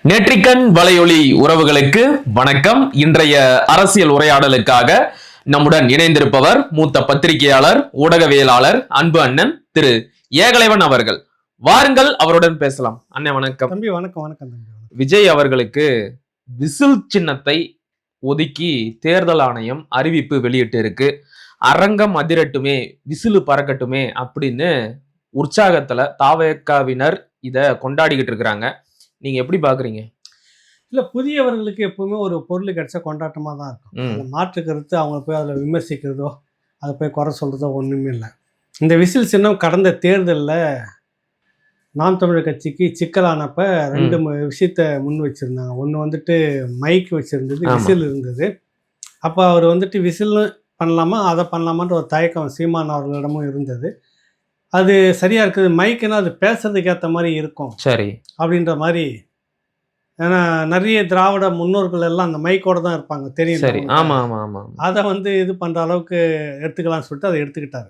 நேற்றிக்கண் வலையொலி உறவுகளுக்கு வணக்கம். இன்றைய அரசியல் உரையாடலுக்காக நம்முடன் இணைந்திருப்பவர் மூத்த பத்திரிகையாளர், ஊடகவியலாளர், அன்பு அண்ணன் திரு ஏகலைவன் அவர்கள். வாருங்கள், அவருடன் பேசலாம். அண்ணன் வணக்கம். தம்பி வணக்கம். வணக்கம் தம்பி. விஜய் அவர்களுக்கு விசில் சின்னத்தை ஒதுக்கி தேர்தல் ஆணையம் அறிவிப்பு வெளியிட்டு இருக்கு. அரங்கம் அதிரட்டுமே, விசிலு பறக்கட்டுமே அப்படின்னு உற்சாகத்துல தாவேக்காவினர் இத கொண்டாடிக்கிட்டு இருக்கிறாங்க. நீங்க எப்படி பாக்குறீங்க? இல்ல, புதியவர்களுக்கு எப்பவுமே ஒரு பொருள் கிடைச்சா கொண்டாட்டமா தான் இருக்கும். அதை மாற்று கருத்து அவங்க போய் அதில் விமர்சிக்கிறதோ அதை போய் குறை சொல்றதோ ஒண்ணுமே இல்லை. இந்த விசில் சின்னம் கடந்த தேர்தலில் நாம் தமிழர் கட்சிக்கு சிக்கலானப்ப ரெண்டு விஷயத்த முன் வச்சிருந்தாங்க. ஒன்று வந்துட்டு மைக் வச்சிருந்தது, விசில் இருந்தது. அப்போ அவர் வந்துட்டு விசில் பண்ணலாமா அதை பண்ணலாமான்ற ஒரு தயக்கம் சீமான் அவர்களிடமும் இருந்தது. அது சரியா இருக்குது, மைக்குன்னா அது பேசுறதுக்கு ஏற்ற மாதிரி இருக்கும் சரி அப்படின்ற மாதிரி. ஏன்னா நிறைய திராவிட முன்னோர்கள் எல்லாம் அந்த மைக்கோட தான் இருப்பாங்க, தெரியும். சரி, ஆமா ஆமா ஆமா. அதை இது பண்ற அளவுக்கு எடுத்துக்கலாம்னு சொல்லிட்டு அதை எடுத்துக்கிட்டாரு,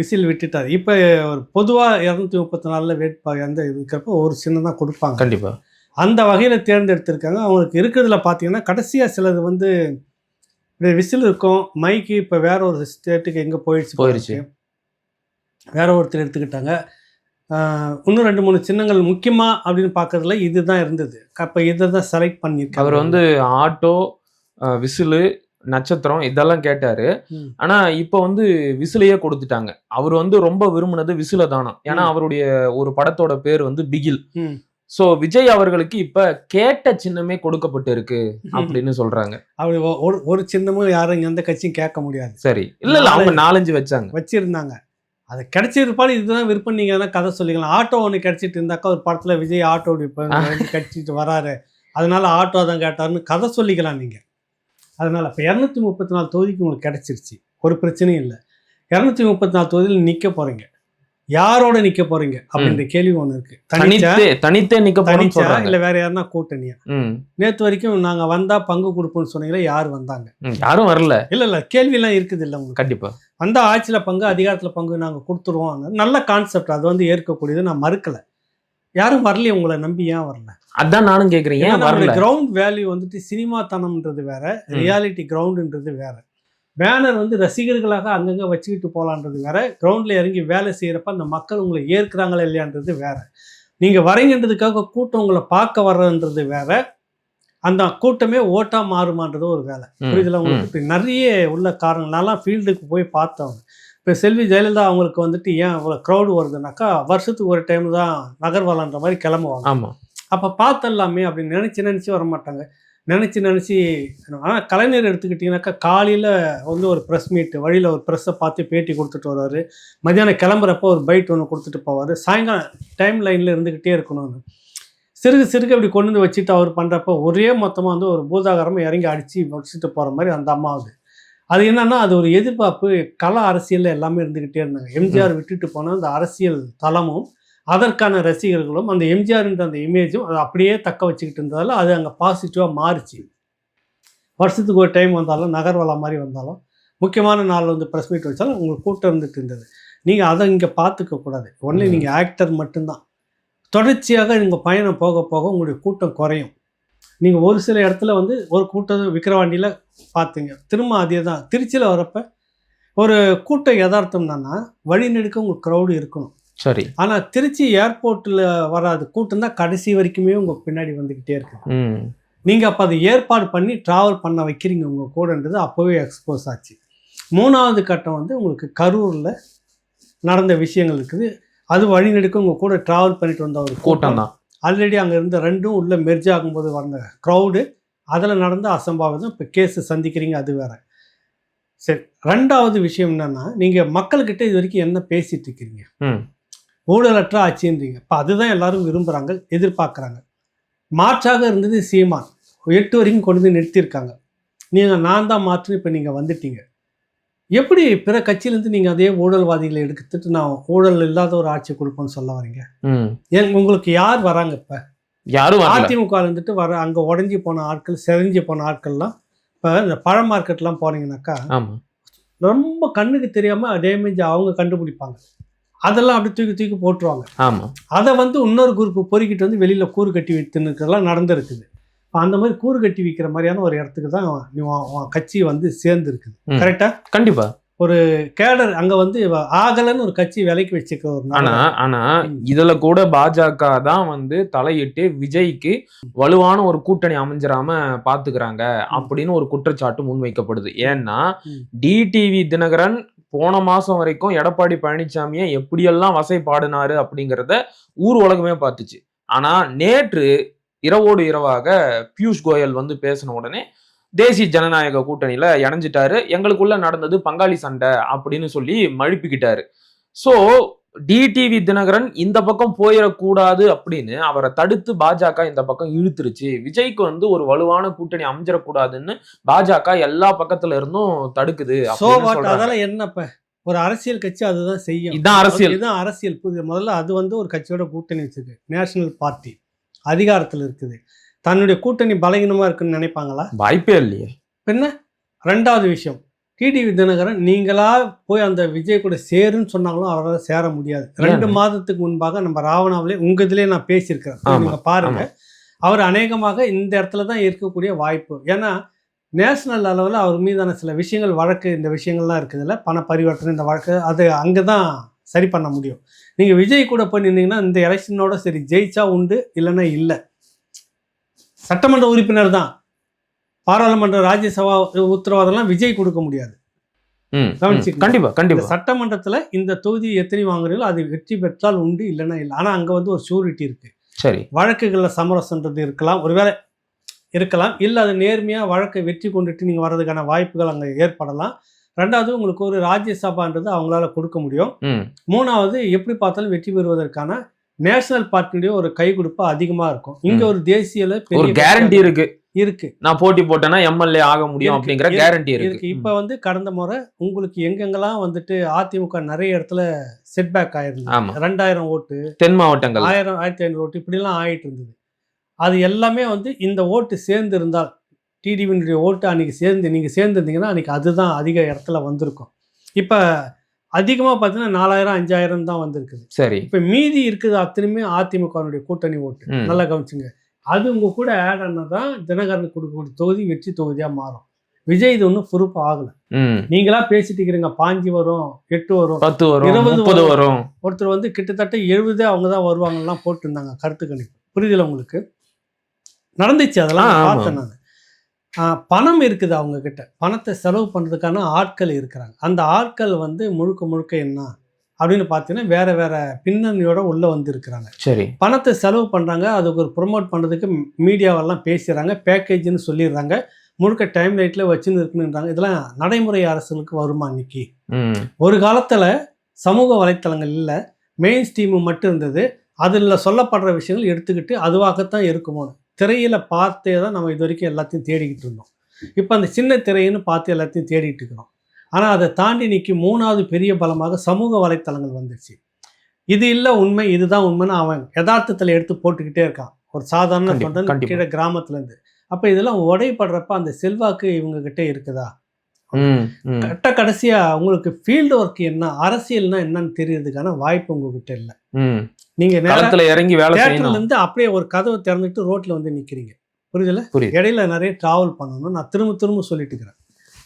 விசில் விட்டுட்டாரு. இப்போ ஒரு பொதுவாக 234 வேட்பாளர் எந்த இருக்கிறப்ப ஒரு சின்னம் தான் கொடுப்பாங்க கண்டிப்பா. அந்த வகையில் தேர்ந்தெடுத்திருக்காங்க. அவங்களுக்கு இருக்கிறதுல பார்த்தீங்கன்னா கடைசியாக சிலது விசில் இருக்கும், மைக்கு இப்போ வேற ஒரு ஸ்டேட்டுக்கு எங்கே போயிடுச்சு, வேற ஒருத்தர் எடுத்துக்கிட்டாங்க. இன்னும் 2-3 சின்னங்கள் முக்கியமா அப்படின்னு பார்க்கறதுல இதுதான் இருந்தது. அப்போ இதை தான் செலக்ட் பண்ணியிருக்காங்க. அவர் ஆட்டோ, விசிலு, நட்சத்திரம் இதெல்லாம் கேட்டாரு. ஆனா இப்ப விசிலையே கொடுத்துட்டாங்க. அவர் ரொம்ப விரும்பினது விசில தானா. ஏன்னா அவருடைய ஒரு படத்தோட பேர் பிகில். சோ விஜய் அவர்களுக்கு இப்ப கேட்ட சின்னமே கொடுக்கப்பட்டு இருக்கு அப்படின்னு சொல்றாங்க. அவர் ஒரு சின்னமும் யாரும் எந்த கட்சியும் கேட்க முடியாது. சரி, இல்ல அவங்க 4-5 வச்சிருந்தாங்க. அது கிடைச்சிருப்பாலும் இதுதான் விருப்பம். நீங்க கதை சொல்லிக்கலாம். ஆட்டோ ஒன்று கிடைச்சிட்டு இருந்தாக்கா ஒரு படத்துல விஜய் ஆட்டோ கிடைச்சிட்டு வராரு, அதனால ஆட்டோ தான் கேட்டாருன்னு கதை சொல்லிக்கலாம் நீங்க. அதனால இப்போ 234 தொகுதிக்கு உங்களுக்கு கிடைச்சிருச்சு, ஒரு பிரச்சனையும் இல்லை. 234 தொகுதியில் நிக்க போறீங்க, யாரோட நிக்க போறீங்க அப்படின்ற கேள்வி ஒண்ணு இருக்கு. தனித்தே நிக்க போறீங்க இல்ல வேற யாருன்னா கூட்டணியா? நேத்து வரைக்கும் நாங்க வந்தா பங்கு கொடுப்போம்னு சொன்னீங்களா, யாரு வந்தாங்க? யாரும் வரல. இல்ல கேள்வி எல்லாம் இருக்குது இல்ல உங்களுக்கு. கண்டிப்பா வந்தா ஆட்சியில பங்கு, அதிகாரத்துல பங்கு நாங்க கொடுத்துருவோம். நல்ல கான்செப்ட், அது ஏற்கக்கூடியது, நான் மறுக்கல. யாரும் வரலையே, உங்களை நம்பி ஏன் வரல? அதான் நானும் கேக்குறேன். கிரவுண்ட் வேல்யூ சினிமா தனம்ன்றது வேற, ரியாலிட்டி கிரவுண்ட்ன்றது வேற. பேனர் ரசிகர்களாக அங்கங்க வச்சுக்கிட்டு போலான்றது வேற, கிரவுண்ட்ல இறங்கி வேலை செய்யறப்ப அந்த மக்கள் உங்களை ஏற்கிறாங்களா இல்லையான்றது வேற. நீங்க வரீங்கன்றதுக்காக கூட்டம் உங்களை பார்க்க வர்றதுன்றது வேற, அந்த கூட்டமே ஓட்டா மாறுமான்றது ஒரு வேலை. புரியுதுல உங்களுக்கு? நிறைய உள்ள காரணம். நான்லாம் ஃபீல்டுக்கு போய் பார்த்தவங்க. இப்போ செல்வி ஜெயலலிதா அவங்களுக்கு ஏன் இவ்வளோ க்ரௌடு வருதுனாக்கா, வருஷத்துக்கு ஒரு டைம் தான் நகர்வலன்ற மாதிரி கிளம்புவாங்க. ஆமாம், அப்போ பார்த்தல்லாமே அப்படின்னு நினச்சி வரமாட்டாங்க. நினச்சி ஆனால் கலைஞர் எடுத்துக்கிட்டிங்கனாக்கா காலையில் ஒரு ப்ரெஸ் மீட்டு, வழியில் ஒரு ப்ரெஸ்ஸை பார்த்து பேட்டி கொடுத்துட்டு வருவார். மத்தியானம் கிளம்புறப்போ ஒரு பைட் ஒன்று கொடுத்துட்டு போவார். சாயங்காலம் டைம் லைனில் இருந்துக்கிட்டே இருக்கணும்னு சிறுக அப்படி கொண்டு வச்சுட்டு அவர் பண்ணுறப்போ ஒரே மொத்தமாக ஒரு பூதாகரமாக இறங்கி அடித்து வச்சுட்டு போகிற மாதிரி அந்த அம்மாவுது. அது என்னன்னா, அது ஒரு எதிர்பார்ப்பு. கல அரசியலில் எல்லாமே இருந்துக்கிட்டே இருந்தாங்க. எம்ஜிஆர் விட்டுட்டு போனால் அந்த அரசியல் தளமும் அதற்கான ரசிகர்களும் அந்த எம்ஜிஆர்ன்ற அந்த இமேஜும் அதை அப்படியே தக்க வச்சுக்கிட்டு இருந்ததால் அது அங்கே பாசிட்டிவாக மாறிச்சு. வருஷத்துக்கு ஒரு டைம் வந்தாலும், நகர்வலம் மாதிரி வந்தாலும், முக்கியமான நாள் ப்ரெஸ் மீட் வச்சாலும் உங்களுக்கு கூட்டம் இருந்துட்டு இருந்தது. நீங்கள் அதை இங்கே பார்த்துக்க கூடாது. ஒன்லி நீங்கள் ஆக்டர் மட்டும்தான். தொடர்ச்சியாக நீங்கள் பயணம் போக போக உங்களுடைய கூட்டம் குறையும். நீங்கள் ஒரு சில இடத்துல ஒரு கூட்டம் விக்கிரவாண்டியில் பார்த்தீங்க, திரும்ப அதே தான். திருச்சியில் வரப்போ ஒரு கூட்டம் யதார்த்தம் தானா, வழி நெடுக்க உங்களுக்கு க்ரௌடு இருக்கணும். சரி. ஆனால் திருச்சி ஏர்போர்ட்டில் வராது கூட்டம் தான் கடைசி வரைக்குமே உங்கள் பின்னாடி வந்துக்கிட்டே இருக்கு. நீங்கள் அப்போ அதை ஏற்பாடு பண்ணி ட்ராவல் பண்ண வைக்கிறீங்க உங்கள் கூடன்றது அப்போவே எக்ஸ்போஸ் ஆச்சு. 3வது கட்டம் உங்களுக்கு கரூரில் நடந்த விஷயங்கள் இருக்குது. அது வழி நெடுக்க உங்கள் கூட ட்ராவல் பண்ணிட்டு வந்த ஒரு கூட்டம் தான். ஆல்ரெடி அங்கே இருந்த ரெண்டும் உள்ள மெர்ஜ் ஆகும்போது வந்த க்ரௌடு, அதில் நடந்த அசம்பாவிதம். இப்போ கேஸு சந்திக்கிறீங்க, அது வேற. சரி, 2வது விஷயம் என்னன்னா, நீங்கள் மக்கள்கிட்ட இது வரைக்கும் என்ன பேசிட்டு இருக்கிறீங்க? ஊழலற்ற ஆட்சின்றீங்க. இப்போ அதுதான் எல்லாரும் விரும்புகிறாங்க, எதிர்பார்க்குறாங்க. மாற்றாக இருந்தது சீமான். 8 வரைக்கும் கொண்டு நிறுத்தியிருக்காங்க. நீங்கள் நான் தான் மாற்று, இப்போ நீங்கள் வந்துட்டீங்க. எப்படி பிற கட்சியிலேருந்து நீங்கள் அதே ஊழல்வாதிகளை எடுத்துட்டு நான் ஊழல் இல்லாத ஒரு ஆட்சி கொடுப்போன்னு சொல்ல வரீங்க? உங்களுக்கு யார் வராங்க? இப்போ யாரும் அதிமுக வர அங்கே உடஞ்சி போன ஆட்கள், செறிஞ்சு போன ஆட்கள்லாம் இப்போ இந்த பழ மார்க்கெட்லாம் போனீங்கன்னாக்கா ரொம்ப கண்ணுக்கு தெரியாமல் டேமேஜ் அவங்க கண்டுபிடிப்பாங்க. அதெல்லாம் அப்படி தூக்கி தூக்கி போட்டுருவாங்க. ஆமா. அதை வந்து இன்னொரு குரூப் பொறுக்கிட்டு வந்து வெளியில் கூறு கட்டி வித்துனுக்கெல்லாம் நடந்துருக்குது. இப்போ அந்த மாதிரி கூறு கட்டி விற்கிற மாதிரியான ஒரு இடத்துக்கு தான் கட்சி வந்து சேர்ந்து இருக்குது. கரெக்டா? கண்டிப்பா. ஒரு கேடர் அங்க வந்து ஆகலன்னு ஒரு கட்சி விலைக்கு வச்சுக்க ஒரு ஆனா இதுல கூட பாஜக தான் வந்து தலையிட்டு விஜய்க்கு வலுவான ஒரு கூட்டணி அமைஞ்சிராம பாத்துக்கிறாங்க அப்படின்னு ஒரு குற்றச்சாட்டு முன்வைக்கப்படுது. ஏன்னா டிடிவி தினகரன் போன மாசம் வரைக்கும் எடப்பாடி பழனிசாமியை எப்படியெல்லாம் வசைப்பாடினாரு அப்படிங்கிறத ஊர் உலகமே பார்த்துச்சு. ஆனா நேற்று இரவோடு இரவாக பியூஷ் கோயல் வந்து பேசின உடனே தேசிய ஜனநாயக கூட்டணியில இணைஞ்சிட்டாரு, எங்களுக்குள்ள நடந்தது பங்காளி சண்டை அப்படின்னு சொல்லி மழுப்பிக்கிட்டாரு. சோ டிடிவி தினகரன் இந்த பக்கம் போயிடக்கூடாது அப்படின்னு அவரை தடுத்து பாஜக இந்த பக்கம் இழுத்துருச்சு. விஜய்க்கு வந்து ஒரு வலுவான கூட்டணி அமைஞ்சிடக்கூடாதுன்னு பாஜக எல்லா பக்கத்துல இருந்தும் தடுக்குது. அதெல்லாம் என்னப்ப ஒரு அரசியல் கட்சி அதுதான் செய்யும். இதுதான் அரசியல். இதுதான் அரசியல். முதல்ல அது வந்து ஒரு கட்சியோட கூட்டணி வச்சிருக்கு. நேஷனல் பார்ட்டி அதிகாரத்தில் இருக்குது. தன்னுடைய கூட்டணி பலகீனமா இருக்குன்னு நினைப்பாங்களா? வாய்ப்பே இல்லையே. என்ன? ரெண்டாவது விஷயம், டிடிவி தினகரன் நீங்களா போய் அந்த விஜய் கூட சேருன்னு சொன்னாங்களும் அவரால் சேர முடியாது. 2 மாதத்துக்கு முன்பாக நம்ம ராவணாவிலே உங்க இதுலேயே நான் பேசியிருக்கிறேன், நீங்க பாருங்க. அவர் அநேகமாக இந்த இடத்துல தான் இருக்கக்கூடிய வாய்ப்பு. ஏன்னா நேஷனல் அளவில் அவர் மீதான சில விஷயங்கள் வழக்கு இந்த விஷயங்கள்லாம் இருக்குதுல்ல, பண பரிவர்த்தனை இந்த வழக்கு, அது அங்கே தான் சரி பண்ண முடியும். நீங்கள் விஜய் கூட போய் நின்னீங்கன்னா இந்த எலெக்ஷனோட சரி ஜெயிச்சா உண்டு, இல்லைன்னா இல்லை. சட்டமன்ற உறுப்பினர் தான், பாராளுமன்ற ராஜ்யசபா உத்தரவாதம்லாம் விஜய் கொடுக்க முடியாது. கண்டிப்பா கண்டிப்பா. சட்டமன்றத்துல இந்த தொகுதி எத்தனை வாங்குறீங்களோ அது வெற்றி பெற்றால் உண்டு, இல்லைன்னா இல்லை. ஆனா அங்க வந்து ஒரு ஷூரிட்டி இருக்கு. சரி, வழக்குகள்ல சமரசன்றது இருக்கலாம், ஒருவேளை இருக்கலாம், இல்லை அது நேர்மையா வழக்கை வெற்றி கொண்டுட்டு நீங்க வர்றதுக்கான வாய்ப்புகள் அங்க ஏற்படலாம். ரெண்டாவது, உங்களுக்கு ஒரு ராஜ்யசபான்றது அவங்களால கொடுக்க முடியும். மூணாவது, எப்படி பார்த்தாலும் வெற்றி பெறுவதற்கான நேஷனல் பார்ட்டியுடைய ஒரு கை கொடுப்பு அதிகமா இருக்கும். இங்க ஒரு தேசிய ஒரு கேரண்டி இருக்கு. நான் போட்டி போட்டேன்னா எம்எல்ஏ ஆக முடியும் அப்படிங்கிற கேரண்டி இருக்கு. இப்ப வந்து கடந்த முறை உங்களுக்கு எங்கெங்கெல்லாம் வந்துட்டு அதிமுக நிறைய இடத்துல செட்பேக் ஆயிருந்தது. 2000 ஓட்டு, தென் மாவட்டங்கள் 1000 1500 ஓட்டு இப்படிலாம் ஆயிட்டு இருந்தது. அது எல்லாமே வந்து இந்த ஓட்டு சேர்ந்து இருந்தால், டிடிவினுடைய ஓட்டு அன்னைக்கு நீங்க சேர்ந்துருந்தீங்கன்னா அன்னைக்கு அதுதான் அதிக இடத்துல வந்திருக்கும். இப்ப அதிகமா பார்த்தீங்கன்னா 4000 5000 தான் வந்திருக்குது. சரி, இப்ப மீதி இருக்குது அத்தனையுமே அதிமுகனுடைய கூட்டணி ஓட்டு. நல்லா கவனிச்சுங்க. அது உங்க கூட ஆட் ஆனதான் தினகரனுக்கு கொடுக்கக்கூடிய தொகுதி வெற்றி தொகுதியா மாறும். விஜய் இது ஒன்றும் பொறுப்பு ஆகல. நீங்களா பேசிட்டு இருக்கிறீங்க 5 வரும், 8 வரும், 10 வரும், 20 வரும். ஒருத்தர் வந்து கிட்டத்தட்ட 70 அவங்க தான் வருவாங்கலாம் போட்டு இருந்தாங்க கருத்து கணிப்பு. புரியுதுல உங்களுக்கு? நடந்துச்சு, அதெல்லாம் பார்த்தேன் நான். பணம் இருக்குது அவங்க கிட்ட, பணத்தை செலவு பண்ணுறதுக்கான ஆட்கள் இருக்கிறாங்க. அந்த ஆட்கள் வந்து முழுக்க முழுக்க என்ன அப்படின்னு பார்த்தீங்கன்னா வேற வேற பின்னணியோட உள்ள வந்து இருக்கிறாங்க. சரி, பணத்தை செலவு பண்ணுறாங்க, அதுக்கு ஒரு ப்ரொமோட் பண்ணுறதுக்கு மீடியாவெல்லாம் பேசுகிறாங்க, பேக்கேஜ்னு சொல்லிடுறாங்க, முழுக்க டைம் லைட்டில் வச்சுன்னு இருக்குன்னுன்றாங்க. இதெல்லாம் நடைமுறை அரசுகளுக்கு வருமா? இன்னைக்கு ஒரு காலத்தில் சமூக வலைத்தளங்கள் மெயின் ஸ்ட்ரீமு மட்டும் இருந்தது, அதில் சொல்லப்படுற விஷயங்கள் எடுத்துக்கிட்டு அதுவாகத்தான் இருக்குமோ. திரையில் பார்த்தே தான் நம்ம இது வரைக்கும் எல்லாத்தையும் தேடிக்கிட்டு இருந்தோம். இப்போ அந்த சின்ன திரைன்னு பார்த்து எல்லாத்தையும் தேடிட்டு இருக்கிறோம். ஆனால் அதை தாண்டி இன்னைக்கு 3வது பெரிய பலமாக சமூக வலைத்தளங்கள் வந்துடுச்சு. இது இல்லை உண்மை, இதுதான் உண்மைன்னு அவன் யதார்த்தத்தில் எடுத்து போட்டுக்கிட்டே இருக்கான், ஒரு சாதாரண தொண்டன் கீழே கிராமத்துலேருந்து. அப்போ இதெல்லாம் உடைப்படுறப்ப அந்த செல்வாக்கு இவங்க கிட்ட இருக்குதா? கடைசியா உங்களுக்கு ஃபீல்டு ஒர்க் என்ன, அரசியல்னா என்னன்னு தெரியறதுக்கான வாய்ப்பு உங்ககிட்ட இல்லை. நீங்க நேரத்துல இறங்கி தேட்டர்ல இருந்து அப்படியே ஒரு கதவை திறந்துட்டு ரோட்ல வந்து நிக்கிறீங்க. புரியுதுல? இடையில நிறைய டிராவல் பண்ணணும். நான் திரும்ப சொல்லிட்டு இருக்கிறேன்.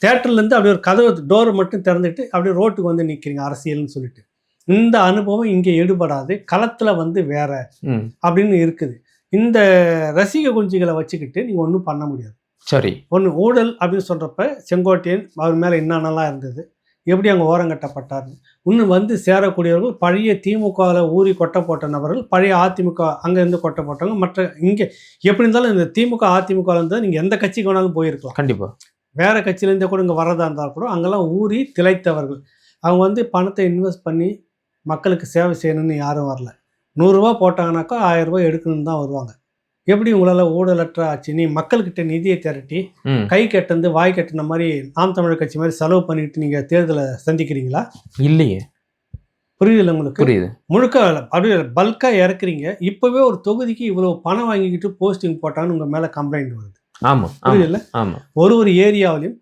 தேட்டர்ல இருந்து அப்படியே ஒரு கதவு டோர் மட்டும் திறந்துட்டு அப்படியே ரோட்டுக்கு வந்து நிக்கிறீங்க அரசியல்னு சொல்லிட்டு. இந்த அனுபவம் இங்க எடுபடாது, களத்துல வந்து வேற அப்படின்னு இருக்குது. இந்த ரசிக குஞ்சுகளை வச்சுக்கிட்டு நீங்க ஒன்றும் பண்ண முடியாது. சரி, ஒன்று ஊழல் அப்படின்னு சொல்றப்ப செங்கோட்டையன் அவர் மேல என்னென்னலாம் இருந்தது, எப்படி அங்கே ஓரங்கட்டப்பட்டார்னு. இன்னும் வந்து சேரக்கூடியவர்கள் பழைய திமுகவில் ஊறி கொட்டை போட்ட நபர்கள், பழைய அதிமுக அங்கேருந்து கொட்டை போட்டவங்க. மற்ற இங்கே எப்படி இருந்தாலும் இந்த திமுக அதிமுகவில் இருந்தால் நீங்கள் எந்த கட்சிக்கு வேணாலும் போயிருக்கலாம். கண்டிப்பாக வேறு கட்சியிலேருந்தே கூட இங்கே வரதா இருந்தால் கூட அங்கெல்லாம் ஊறி திளைத்தவர்கள். அவங்க வந்து பணத்தை இன்வெஸ்ட் பண்ணி மக்களுக்கு சேவை செய்யணும்னு யாரும் வரல. 100 ரூபா போட்டாங்கனாக்கா 1000 ரூபாய் எடுக்கணும்னு தான் வருவாங்க. எப்படி உங்களால் ஊழலற்ற ஆச்சு? நீ மக்கள்கிட்ட நிதியை திரட்டி கை கட்டந்து வாய் கட்டின மாதிரி நாம் தமிழர் கட்சி மாதிரி செலவு பண்ணிட்டு நீங்க தேர்தலை சந்திக்கிறீங்களா? இல்லையே. புரியுதுல்ல உங்களுக்கு? புரியுது. முழுக்க அப்படியே பல்கா இறக்குறீங்க. இப்பவே ஒரு தொகுதிக்கு இவ்வளவு பணம் வாங்கிக்கிட்டு போஸ்டிங் போட்டான்னு உங்க மேல கம்ப்ளைண்ட் வருது. ஆமா, புரியுதுல்ல? ஆமா. ஒரு ஏரியாவிலையும்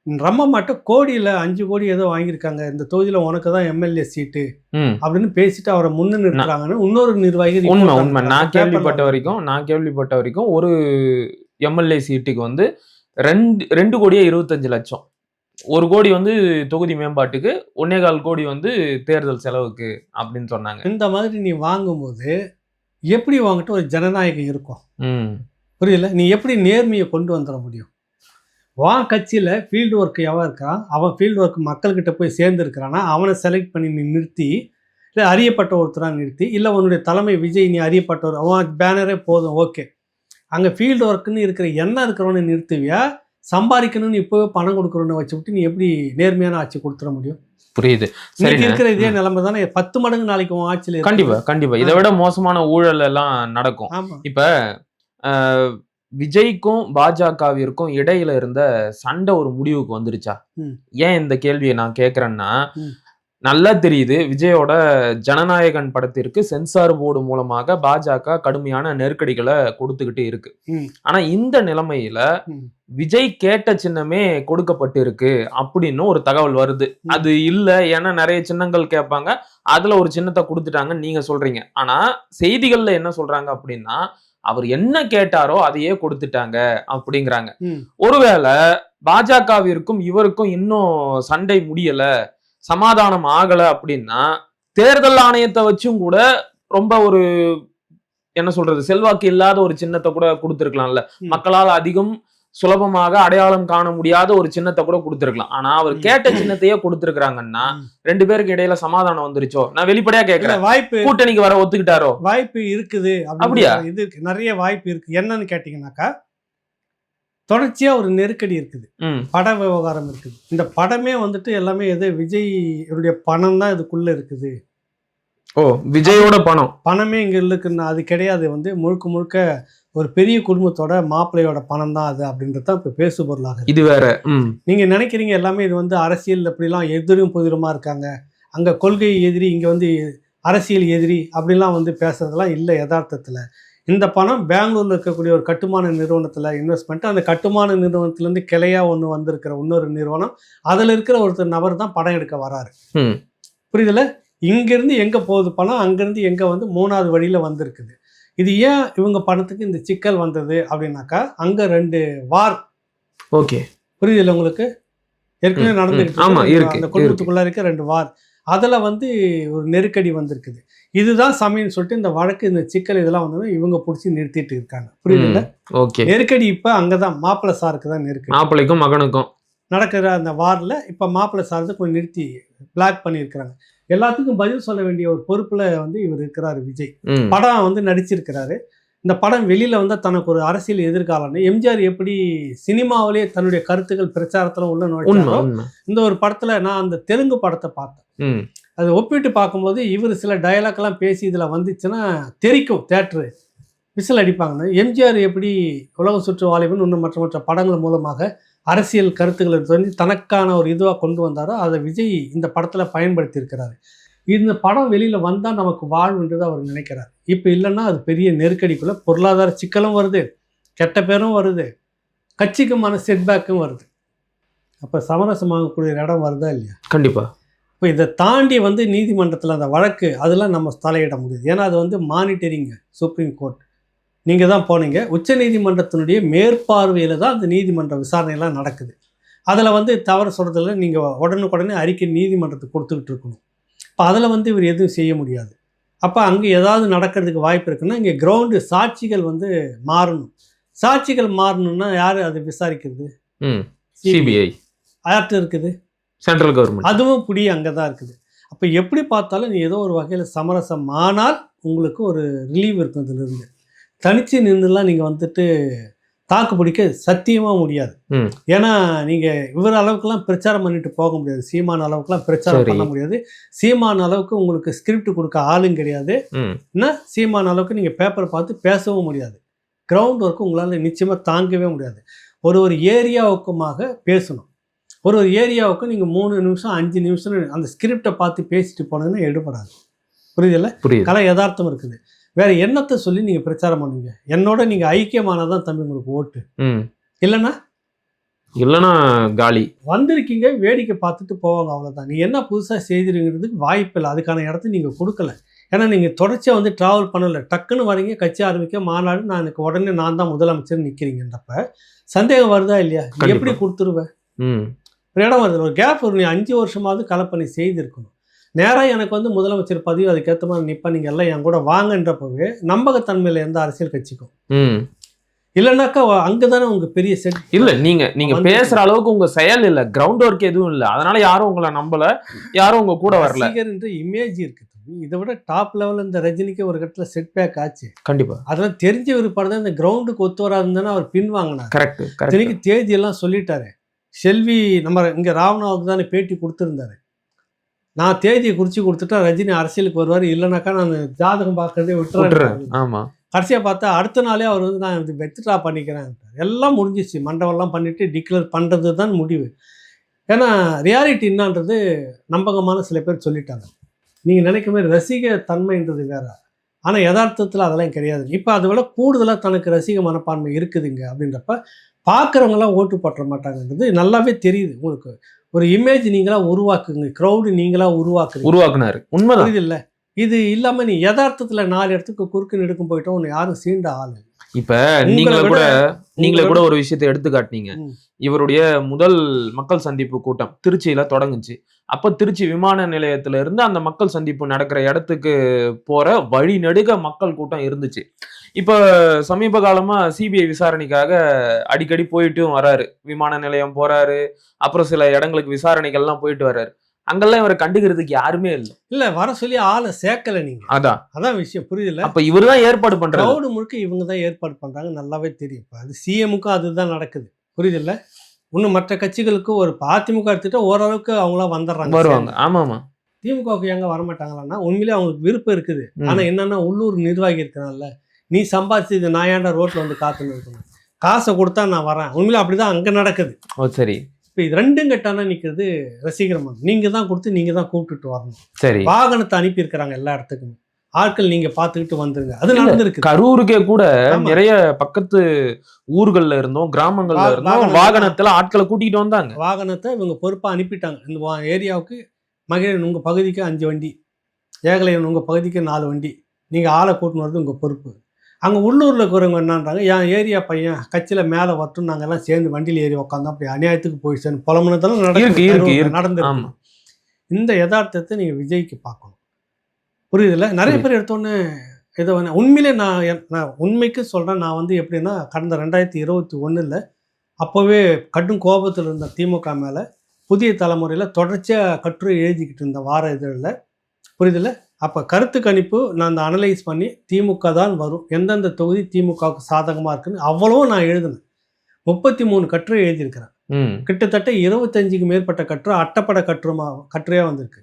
நம்ம மட்டும் கோடியில் 5 கோடி ஏதோ வாங்கியிருக்காங்க, இந்த தொகுதியில் உனக்கு தான் எம்எல்ஏ சீட்டு ம். அப்படின்னு பேசிட்டு அவரை முன்னு நிறுத்துறாங்கன்னு இன்னொரு நிர்வாகி உண்மை report உண்மை அனுப்புறாங்க. நான் கேள்விப்பட்ட வரைக்கும் ஒரு எம்எல்ஏ சீட்டுக்கு வந்து 2 கோடியே 25 லட்சம். 1 கோடி வந்து தொகுதி மேம்பாட்டுக்கு, 1.25 கோடி வந்து தேர்தல் செலவுக்கு அப்படின்னு சொன்னாங்க. இந்த மாதிரி நீ வாங்கும்போது எப்படி வாங்கிட்டு ஒரு ஜனநாயகம் இருக்கும்? ம். புரியல. நீ எப்படி நேர்மையை கொண்டு வந்துட முடியும்? உன் கட்சியில் ஃபீல்டு ஒர்க் எவன் இருக்கான், அவன் ஃபீல்டு ஒர்க் மக்கள்கிட்ட போய் சேர்ந்துருக்கிறானா அவனை செலக்ட் பண்ணி நீ நிறுத்தி, இல்லை அறியப்பட்ட ஒருத்தராக நிறுத்தி, இல்லை உன்னுடைய தலைமை விஜய் நீ அறியப்பட்டவர், அவன் பேனரே போதும் ஓகே. அங்கே ஃபீல்டு ஒர்க்குன்னு இருக்கிற எண்ணம் இருக்கிறவனை நிறுத்துவியா, சம்பாதிக்கணும்னு இப்போவே பணம் கொடுக்குறோன்னு வச்சு விட்டு நீ எப்படி நேர்மையான ஆட்சி கொடுத்துட முடியும்? புரியுது. இன்னைக்கு இருக்கிற இதே நிலைமை தானே 10 மடங்கு நாளைக்கு உன் ஆட்சியில். கண்டிப்பா இதை விட மோசமான ஊழல் எல்லாம் நடக்கும். ஆமாம். இப்ப விஜய்க்கும் பாஜகவிற்கும் இடையில இருந்த சண்டை ஒரு முடிவுக்கு வந்துருச்சா? ஏன் இந்த கேள்வியை நான் கேட்கிறேன்னா, நல்லா தெரியுது விஜயோட ஜனநாயகன் படத்திற்கு சென்சார் போர்டு மூலமாக பாஜக கடுமையான நெருக்கடிகளை கொடுத்துக்கிட்டு இருக்கு. ஆனா இந்த நிலைமையில விஜய் கேட்ட சின்னமே கொடுக்கப்பட்டு இருக்கு அப்படின்னு ஒரு தகவல் வருது. அது இல்ல, ஏன்னா நிறைய சின்னங்கள் கேட்பாங்க, அதுல ஒரு சின்னத்தை கொடுத்துட்டாங்கன்னு நீங்க சொல்றீங்க. ஆனா செய்திகள்ல என்ன சொல்றாங்க அப்படின்னா, அவர் என்ன கேட்டாரோ அதையே கொடுத்துட்டாங்க அப்படிங்கிறாங்க. ஒருவேளை பாஜகவிற்கும் இவருக்கும் இன்னும் சண்டை முடியல, சமாதானம் ஆகல அப்படின்னா, தேர்தல் ஆணையத்தை வச்சும் கூட ரொம்ப ஒரு என்ன சொல்றது செல்வாக்கு இல்லாத ஒரு சின்னத்தை கூட கொடுத்திருக்கலாம்ல. மக்களால் அதிகம் சுலபமாக அடையாளம் காண முடியாத ஒரு சின்னத்தை கூட கொடுத்திருக்கலாம். ஆனா அவர் கேட்ட சின்னத்தையே கொடுத்திருக்காங்கன்னா 2 பேருக்கு இடையில சமாதானம் வந்துருச்சோ? நான் வெளிப்படையா கேட்கிறேன். வாய்ப்பு கூட்டணிக்கு வர ஒத்துக்கிட்டாரோ? வாய்ப்பு இருக்குது. அப்படியா? இது நிறைய வாய்ப்பு இருக்கு. என்னன்னு கேட்டீங்கன்னாக்கா, தொடர்ச்சியா ஒரு நெருக்கடி இருக்குது, பட விவகாரம் இருக்குது. இந்த படமே வந்துட்டு எல்லாமே எது விஜய் பணம் தான் இதுக்குள்ள இருக்குது. ஓ, விஜயோட பணமே இங்க இருக்குன்னா அது கிடையாது. முழுக்க முழுக்க ஒரு பெரிய குடும்பத்தோட மாப்பிள்ளையோட பணம் தான் அது அப்படின்றது தான் இப்போ பேசு பொருளாக. இது வேற. நீங்க நினைக்கிறீங்க எல்லாமே இது அரசியல் அப்படிலாம் எதிரும் புதிருமா இருக்காங்க, அங்க கொள்கை எதிரி, இங்க அரசியல் எதிரி அப்படிலாம் பேசுறதெல்லாம் இல்லை. யதார்த்தத்துல இந்த பணம் பெங்களூர்ல இருக்கக்கூடிய ஒரு கட்டுமான நிறுவனத்துல இன்வெஸ்ட் பண்ணிட்டு, அந்த கட்டுமான நிறுவனத்திலேருந்து கிளையா ஒன்று வந்திருக்கிற இன்னொரு நிறுவனம், அதுல இருக்கிற ஒருத்தர் நபர் தான் படம் எடுக்க வராரு. புரியுதுல? இங்கிருந்து எங்க போகுது பணம், அங்கிருந்து எங்க 3வது வழியில வந்திருக்குது. இது ஏன் இவங்க பணத்துக்கு இந்த சிக்கல் வந்தது அப்படின்னாக்கா, அங்க 2 வார். ஓகே, புரியுதுல்ல உங்களுக்கு? ஏற்கனவே நடந்துகிட்டு அந்த குடும்பத்துக்குள்ள இருக்க 2 வார். அதுல ஒரு நெருக்கடி வந்திருக்குது. இதுதான் சமயம் சொல்லிட்டு இந்த வழக்கு, இந்த சிக்கல் இதெல்லாம் இவங்க பிடிச்சி நிறுத்திட்டு இருக்காங்க. புரியுதுல்ல? ஓகே. நெருக்கடி இப்ப அங்கதான் மாப்பிள்ளை சாருக்கு தான் நெருக்கடி. மாப்பிள்ளைக்கும் மகனுக்கும் நடக்கிற அந்த வார்ல இப்ப மாப்பிள்ளை சார் கொஞ்சம் நிறுத்தி பிளாக் பண்ணியிருக்கிறாங்க. எல்லாத்துக்கும் பதில் சொல்ல வேண்டிய ஒரு பொறுப்புல இவர் இருக்கிறாரு விஜய். படம் நடிச்சிருக்கிறாரு. இந்த படம் வெளியில தனக்கு ஒரு அரசியல் எதிர்காலம். எம்ஜிஆர் எப்படி சினிமாவிலே தன்னுடைய கருத்துக்கள் பிரச்சாரத்துல உள்ள நுழைச்சாரோ, இந்த ஒரு படத்துல நான் அந்த தெலுங்கு படத்தை பார்த்தேன். அதை ஒப்பிட்டு பார்க்கும்போது இவர் சில டயலாக் எல்லாம் பேசி இதுல வந்துச்சுன்னா தெரிக்கும், தியேட்டரு விசில் அடிப்பாங்க. எம்ஜிஆர் எப்படி உலக சுற்று வாலிபன் இன்னும் மற்ற படங்கள் மூலமாக அரசியல் கருத்துக்களை தனக்கான ஒரு இதுவாக கொண்டு வந்தாரோ, அதை விஜய் இந்த படத்தில் பயன்படுத்தி இருக்கிறாரு. இந்த படம் வெளியில் வந்தால் நமக்கு வாழ்வுன்றது அவர் நினைக்கிறார். இப்போ இல்லைன்னா அது பெரிய நெருக்கடிக்குள்ள பொருளாதார சிக்கலும் வருது, கெட்ட பேரும் வருது, கட்சிக்குமான செட்பேக்கும் வருது. அப்போ சமரசமாகக்கூடிய இடம் வருதா இல்லையா? கண்டிப்பாக. இப்போ இதை தாண்டி நீதிமன்றத்தில் அந்த வழக்கு அதெல்லாம் நம்ம தலையிட முடியுது. ஏன்னா அது மானிட்டரிங் சுப்ரீம் கோர்ட். நீங்கள் தான் போனீங்க. உச்ச நீதிமன்றத்தினுடைய மேற்பார்வையில் தான் அந்த நீதிமன்ற விசாரணையெல்லாம் நடக்குது. அதில் தவறு சொல்கிறதில்ல, நீங்கள் உடனுக்குடனே அறிக்கை நீதிமன்றத்துக்கு கொடுத்துக்கிட்டு இருக்கணும். இப்போ அதில் இவர் எதுவும் செய்ய முடியாது. அப்போ அங்கே ஏதாவது நடக்கிறதுக்கு வாய்ப்பு இருக்குன்னா, இங்கே கிரவுண்டு சாட்சிகள் மாறணும். சாட்சிகள் மாறணும்னா யார் அதை விசாரிக்கிறது? சிபிஐ. யார்கிட்ட இருக்குது? Central government. அதுவும் புடி அங்கே தான் இருக்குது. அப்போ எப்படி பார்த்தாலும் நீ ஏதோ ஒரு வகையில் சமரசம் ஆனால் உங்களுக்கு ஒரு ரிலீவ் இருக்கும். இதிலிருந்து தனிச்சு நின்றுலாம் நீங்கள் தாக்கு பிடிக்க சத்தியமாக முடியாது. ஏன்னா நீங்கள் இவர் அளவுக்குலாம் பிரச்சாரம் பண்ணிட்டு போக முடியாது. சீமான அளவுக்குலாம் பிரச்சாரம் பண்ண முடியாது. சீமான அளவுக்கு உங்களுக்கு ஸ்கிரிப்ட் கொடுக்க ஆளும் கிடையாது. என்ன சீமான அளவுக்கு நீங்கள் பேப்பரை பார்த்து பேசவும் முடியாது. கிரவுண்ட் ஒர்க்கு உங்களால் நிச்சயமாக தாங்கவே முடியாது. ஒரு ஏரியாவுக்குமாக பேசணும். ஒரு ஏரியாவுக்கு நீங்கள் 3 நிமிஷம் 5 நிமிஷம் அந்த ஸ்கிரிப்டை பார்த்து பேசிட்டு போனதுன்னா எடுபடாது. புரியுதுல்ல? கலை யதார்த்தம் இருக்குது. வேற என்னத்தை சொல்லி நீங்க பிரச்சாரம் பண்ணுவீங்க? என்னோட நீங்க ஐக்கியமானதான் தம்பி உங்களுக்கு ஓட்டு. இல்லைன்னா இல்லைன்னா காலி. வந்திருக்கீங்க, வேடிக்கை பார்த்துட்டு போவாங்க, அவ்வளோதான். நீ என்ன புதுசாக செய்திருங்கிறதுக்கு வாய்ப்பு இல்லை. அதுக்கான இடத்த நீங்கள் கொடுக்கல. ஏன்னா நீங்கள் தொடர்ச்சியாக வந்து ட்ராவல் பண்ணலை. டக்குன்னு வரீங்க, கட்சி ஆரம்பிக்க, மாநாடு, நான் எனக்கு உடனே நான் தான் முதலமைச்சர் நிற்கிறீங்கன்றப்ப சந்தேகம் வருதா இல்லையா? நீ எப்படி கொடுத்துருவேன்? ஒரு இடம் வருது, ஒரு கேப் வரும். நீ 5 வருஷமாவது கலப்பணி செய்திருக்கணும். நேராக எனக்கு வந்து முதலமைச்சர் பதவி அதுக்கேற்ற மாதிரி நிற்பேன், நீங்கள் எல்லாம் என் கூட வாங்கன்றப்பவே நம்பகத்தன்மையில் எந்த அரசியல் கட்சிக்கும் இல்லைனாக்கா அங்கே தானே உங்க பெரிய செட் இல்லை. நீங்க பேசுற அளவுக்கு உங்க செயல் இல்லை, கிரவுண்ட் ஒர்க் எதுவும் இல்லை. அதனால யாரும் உங்களை நம்பல, யாரும் உங்க கூட வரல. என்ற இமேஜ் இருக்கு. இதை விட டாப் லெவலில் இந்த ரஜினிக்கு ஒரு இடத்துல செட் பேக் ஆச்சு. கண்டிப்பா அதெல்லாம் தெரிஞ்ச ஒரு படம் தான். இந்த கிரவுண்டுக்கு ஒத்து வராதுன்னு அவர் பின் வாங்கினார். கரெக்ட். இத்தனைக்கு தேதி எல்லாம் சொல்லிட்டாரு. செல்வி நம்ம இங்க ராவணாவுக்கு தானே பேட்டி கொடுத்துருந்தாரு. நான் தேதியை குறிச்சு கொடுத்துட்டா ரஜினி அரசியலுக்கு வருவார், இல்லைனாக்கா நான் ஜாதகம் பார்க்கறதே விட்டுறேன். ஆமா. கடைசியாக பார்த்தா அடுத்த நாளே அவர் வந்து நான் இது வெத்ட்ரா பண்ணிக்கிறேன். எல்லாம் முடிஞ்சிச்சு. மண்டபம்லாம் பண்ணிட்டு டிக்ளேர் பண்ணுறது தான் முடிவு. ஏன்னா ரியாலிட்டி என்னன்றது நம்பகமான சில பேர் சொல்லிட்டாங்க. நீங்கள் நினைக்கிற மாதிரி ரசிக தன்மைன்றது வேற, ஆனால் யதார்த்தத்தில் அதெல்லாம் கிடையாது. இப்போ அதை விட கூடுதலாக தனக்கு ரசிக மனப்பான்மை இருக்குதுங்க அப்படின்றப்ப பார்க்குறவங்களாம் ஓட்டு போட்ட மாட்டாங்கன்றது நல்லாவே தெரியுது. உங்களுக்கு ஒரு இமேஜ் நீங்களா உருவாக்குங்க, க்ரௌடு நீங்களா உருவாக்குனாரு. உண்மைதான். புரியுது இல்லை? இது இல்லாமல் நீ யதார்த்தத்தில் 4 இடத்துக்கு குறுக்கு நெடுக்கும் போயிட்டோம், உன்னை யாரும் சீண்ட ஆள். இப்ப நீங்களே கூட ஒரு விஷயத்தை எடுத்து காட்டினீங்க. இவருடைய முதல் மக்கள் சந்திப்பு கூட்டம் திருச்சியில தொடங்குச்சு. அப்ப திருச்சி விமான நிலையத்துல இருந்து அந்த மக்கள் சந்திப்பு நடக்கிற இடத்துக்கு போற வழி நெடுக மக்கள் கூட்டம் இருந்துச்சு. இப்ப சமீப காலமா சிபிஐ விசாரணைக்காக அடிக்கடி போயிட்டும் வராரு. விமான நிலையம் போறாரு, அப்புறம் சில இடங்களுக்கு விசாரணைகள்லாம் போயிட்டு வர்றாரு. அங்கெல்லாம் இவரை கண்டுக்கிறதுக்கு யாருமே இல்ல வர சொல்லி ஆளை சேர்க்கல. நீங்க அதான் விஷயம், புரியுதுல்ல? அப்ப இவருதான் ஏற்பாடு பண்றாரு. கிரௌடு முழுக்க இவங்க தான் ஏற்பாடு பண்றாங்க, நல்லாவே தெரியும். அது சிஎமுக்கும் அதுதான் நடக்குது, புரியுதுல்ல? இன்னும் மற்ற கட்சிகளுக்கு ஒரு அதிமுக எடுத்துட்டா ஓரளவுக்கு அவங்களாம் வருவாங்க. ஆமா ஆமா. திமுகவுக்கு எங்க வரமாட்டாங்களான்னா உண்மையிலே அவங்களுக்கு விருப்பம் இருக்குது. ஆனா என்னன்னா உள்ளூர் நிர்வாகி இருக்கனால நீ சம்பாதிச்சு இது நான் ஏன்டா ரோட்ல வந்து காத்துன்னு இருக்கணும், காசை கொடுத்தா நான் வரேன். உண்மையிலே அப்படிதான் அங்க நடக்குது. சரி. இப்போ இது ரெண்டும் கட்டானா நிற்கிறது ரசிகரமாக. நீங்கள் தான் கொடுத்து நீங்கள் தான் கூப்பிட்டுட்டு வரணும். சரி. வாகனத்தை அனுப்பியிருக்கிறாங்க எல்லா இடத்துக்குமே. ஆட்கள் நீங்கள் பார்த்துக்கிட்டு வந்துருங்க. அது நடந்திருக்கு. கரூருக்கே கூட நிறைய பக்கத்து ஊர்கள்ல இருந்தோம், கிராமங்கள்ல இருந்தோம், வாகனத்துல ஆட்களை கூட்டிகிட்டு வந்தாங்க. வாகனத்தை இவங்க பொறுப்பாக அனுப்பிட்டாங்க. இந்த ஏரியாவுக்கு மகிழன் உங்கள் பகுதிக்கு 5 வண்டி, ஏகலைவன் உங்கள் பகுதிக்கு 4 வண்டி, நீங்கள் ஆளை கூட்டின்னு வரது உங்கள் பொறுப்பு. அங்கே உள்ளூரில் இருக்கிறவங்க என்னன்றாங்க, என் ஏரியா பையன் கட்சியில் மேலே வரட்டும், நாங்கள் எல்லாம் சேர்ந்து வண்டியில் ஏறி உட்காந்தோம், அப்படி அநியாயத்துக்கு போயிடுச்சேன்னு புலம்புனதெல்லாம் நடந்திருக்கு. இந்த யதார்த்தத்தை நீங்கள் விஜய்க்கு பார்க்கணும், புரியுதுல்ல? நிறைய பேர் எடுத்தோன்னே ஏதோ உண்மையிலே நான் உண்மைக்கு சொல்கிறேன். நான் வந்து எப்படின்னா கடந்த 2021 அப்போவே கடும் கோபத்தில் இருந்த திமுக மேலே புதிய தலைமுறையில் தொடர்ச்சியாக கட்டுரை எழுதிக்கிட்டு இருந்த வார இதழில், புரியுதில்ல? அப்போ கருத்து கணிப்பு நான் அந்த அனலைஸ் பண்ணி திமுக தான் வரும், எந்தெந்த தொகுதி திமுகவுக்கு சாதகமாக இருக்குன்னு அவ்வளவும் நான் எழுதினேன். 33 கட்டுரை எழுதியிருக்கிறேன். கிட்டத்தட்ட 25க்கு மேற்பட்ட கட்டுரை அட்டப்பட கட்டுரையாக வந்திருக்கு.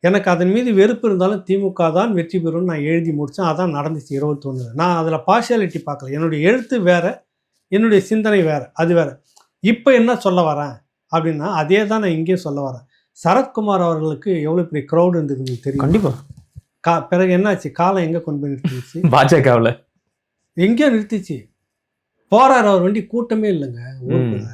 எனக்கு அதன் மீது வெறுப்பு இருந்தாலும் திமுக தான் வெற்றி பெறும்னு நான் எழுதி முடித்தேன். அதான் நடந்துச்சு 21. நான் அதில் பார்ஷியாலிட்டி பார்க்கல. என்னுடைய எழுத்து வேறு, என்னுடைய சிந்தனை வேறு, அது வேறு. இப்போ என்ன சொல்ல வரேன் அப்படின்னா அதே தான் நான் இங்கேயும் சொல்ல வரேன். சரத்குமார் அவர்களுக்கு எவ்வளோ பெரிய க்ரௌடு இருந்தது தெரியும். கண்டிப்பாக. பிறகு என்னாச்சு, காலம் எங்கே கொண்டு போய் நிறுத்திச்சு? பாஜகவில் எங்கேயோ நிறுத்திச்சு. போறாரு அவர் வண்டி, கூட்டமே இல்லைங்க ஊருக்குள்ள.